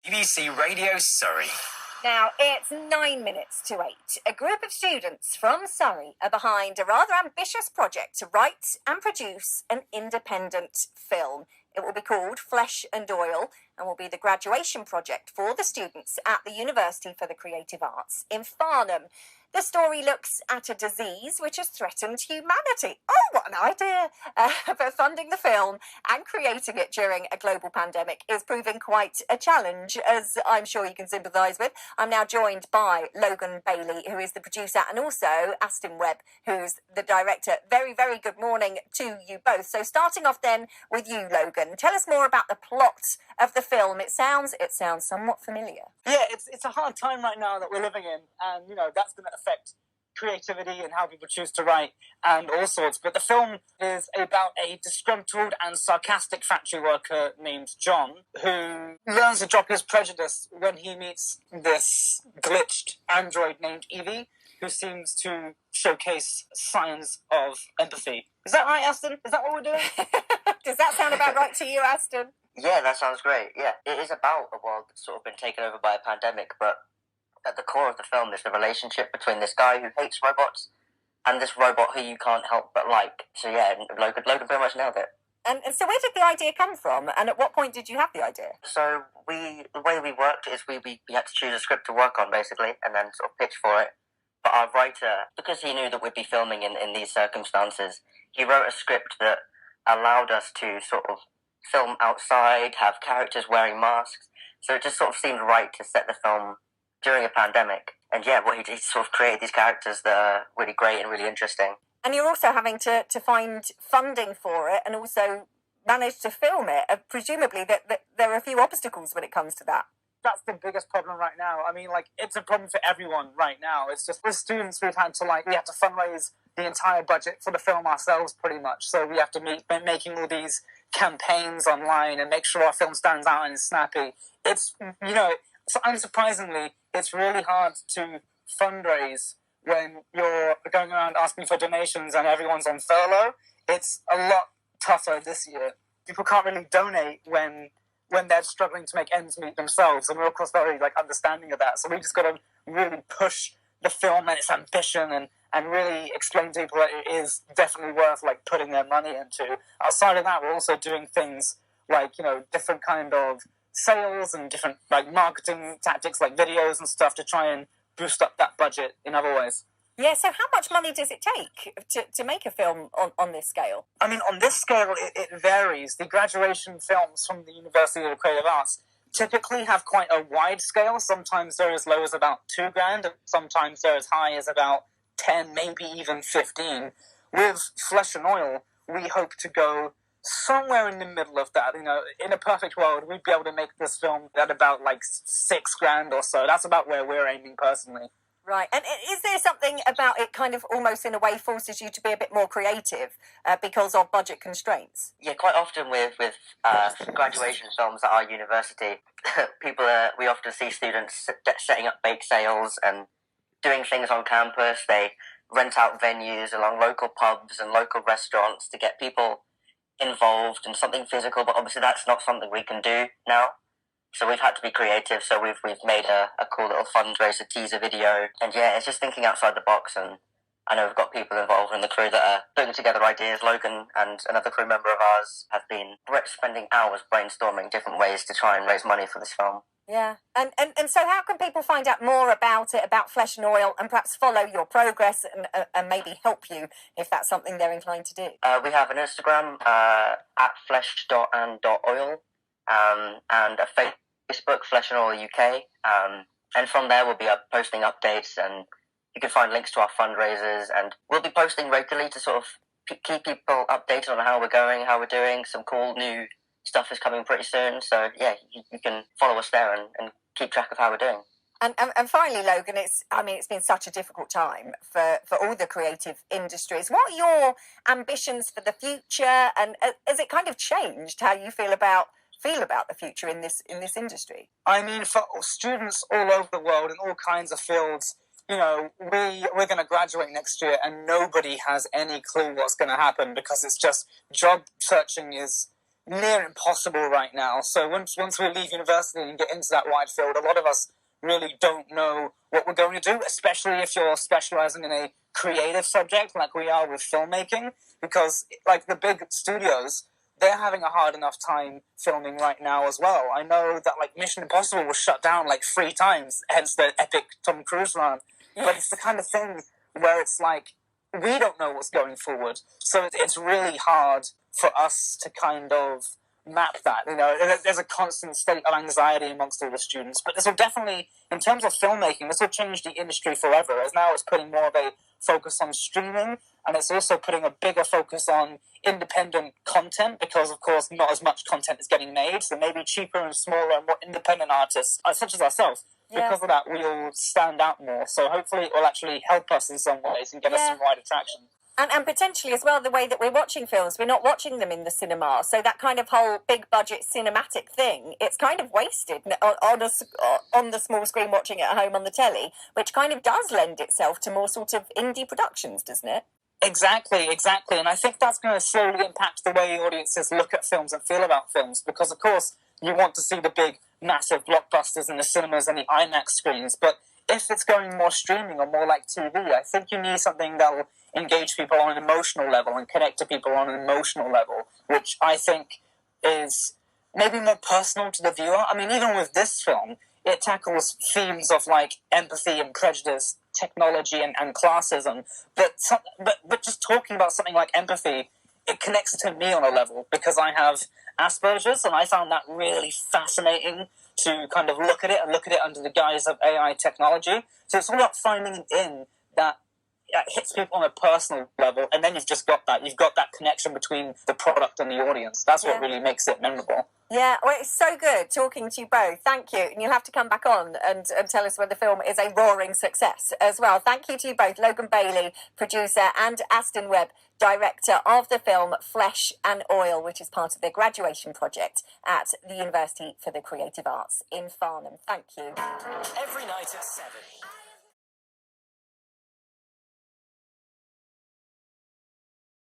BBC Radio Surrey. Now, it's 9 minutes to 8. A group of students from Surrey are behind a rather ambitious project to write and produce an independent film. It will be called Flesh and Oil and will be the graduation project for the students at the University for the Creative Arts in Farnham. The story looks at a disease which has threatened humanity. Oh, what an idea! But funding the film and creating it during a global pandemic is proving quite a challenge, as I'm sure you can sympathise with. I'm now joined by Logan Bailey, who is the producer, and also Astyn Webb, who's the director. Very, very good morning to you both. So starting off then with you, Logan, tell us more about the plot of the film. It sounds somewhat familiar. Yeah, it's a hard time right now that we're living in, and that's going to affect creativity and how people choose to write and all sorts. But the film is about a disgruntled and sarcastic factory worker named John who learns to drop his prejudice when he meets this glitched android named Evie, who seems to showcase signs of empathy. Is that right, Astyn? Is that what we're doing? Does that sound about right to you, Astyn? Yeah, that sounds great. Yeah, it is about a world that's sort of been taken over by a pandemic, but at the core of the film is the relationship between this guy who hates robots and this robot who you can't help but like. So yeah, Logan pretty much nailed it. And so where did the idea come from, and at what point did you have the idea? So the way we worked is we had to choose a script to work on, basically, and then sort of pitch for it. But our writer, because he knew that we'd be filming in these circumstances, he wrote a script that allowed us to sort of film outside, have characters wearing masks. So it just sort of seemed right to set the film during a pandemic. And yeah, what he sort of created these characters that are really great and really interesting. And you're also having to find funding for it and also manage to film it. Presumably that there are a few obstacles when it comes to that. That's the biggest problem right now. I mean, it's a problem for everyone right now. It's just, as students, we have to fundraise the entire budget for the film ourselves, pretty much. So we have to be making all these campaigns online and make sure our film stands out and is snappy. It's, so unsurprisingly, it's really hard to fundraise when you're going around asking for donations and everyone's on furlough. It's a lot tougher this year. People can't really donate when they're struggling to make ends meet themselves, and we're of course very understanding of that. So we just got to really push the film and its ambition and really explain to people that it is definitely worth putting their money into. Outside of that, we're also doing things different kind of sales and different marketing tactics like videos and stuff to try and boost up that budget in other ways. Yeah, so how much money does it take to make a film on this scale? I mean, on this scale, it varies. The graduation films from the University of Creative Arts typically have quite a wide scale. Sometimes they're as low as about $2,000, and sometimes they're as high as about 10, maybe even 15. With Flesh and Oil, we hope to go somewhere in the middle of that. In a perfect world, we'd be able to make this film at about $6,000 or so. That's about where we're aiming personally. Right. And is there something about it kind of almost in a way forces you to be a bit more creative because of budget constraints? Yeah, quite often with graduation films at our university, we often see students setting up bake sales and doing things on campus. They rent out venues along local pubs and local restaurants to get people involved in something physical, but obviously that's not something we can do now. So we've had to be creative, so we've made a cool little fundraiser teaser video. And yeah, it's just thinking outside the box, and I know we've got people involved in the crew that are putting together ideas. Logan and another crew member of ours have been spending hours brainstorming different ways to try and raise money for this film. Yeah, and so how can people find out more about it, about Flesh and Oil, and perhaps follow your progress and maybe help you if that's something they're inclined to do? We have an Instagram at flesh.and.oil and a Facebook, Flesh and Oil UK. And from there we'll be posting updates, and you can find links to our fundraisers, and we'll be posting regularly to sort of keep people updated on how we're going, how we're doing. Some cool new stuff is coming pretty soon, so yeah, you can follow us there and keep track of how we're doing. And finally, Logan, it's been such a difficult time for all the creative industries. What are your ambitions for the future, and has it kind of changed how you feel about the future in this industry? I mean, for students all over the world in all kinds of fields, we're going to graduate next year, and nobody has any clue what's going to happen, because it's just job searching is near impossible right now. So once we leave university and get into that wide field, a lot of us really don't know what we're going to do, especially if you're specializing in a creative subject like we are with filmmaking, because like the big studios, they're having a hard enough time filming right now as well. I know that like Mission Impossible was shut down like 3 times, hence the epic Tom Cruise run. But it's the kind of thing where it's like, we don't know what's going forward. So it's really hard for us to kind of map that. You know, there's a constant state of anxiety amongst all the students. But this will definitely, in terms of filmmaking, this will change the industry forever, as now it's putting more of a focus on streaming, and it's also putting a bigger focus on independent content, because of course not as much content is getting made, so maybe cheaper and smaller and more independent artists, such as ourselves. Because of that, we'll stand out more. So hopefully it will actually help us in some ways and get us some wider traction. And potentially as well, the way that we're watching films, we're not watching them in the cinema. So that kind of whole big budget cinematic thing, it's kind of wasted on the small screen watching it at home on the telly, which kind of does lend itself to more sort of indie productions, doesn't it? Exactly. And I think that's going to slowly impact the way audiences look at films and feel about films, because of course you want to see the big, massive blockbusters in the cinemas and the IMAX screens, but if it's going more streaming or more like TV, I think you need something that will engage people on an emotional level and connect to people on an emotional level, which I think is maybe more personal to the viewer. I mean, even with this film, it tackles themes of like empathy and prejudice, technology and classism, but just talking about something like empathy, it connects to me on a level, because I have Asperger's, and I found that really fascinating to kind of look at it under the guise of AI technology. So it's all about finding an in that hits people on a personal level, and then you've got that connection between the product and the audience. That's what really makes it memorable. Yeah, well, it's so good talking to you both. Thank you. And you'll have to come back on and tell us whether the film is a roaring success as well. Thank you to you both, Logan Bailey, producer, and Astyn Webb, director of the film Flesh and Oil, which is part of their graduation project at the University for the Creative Arts in Farnham. Thank you. Every night at 7.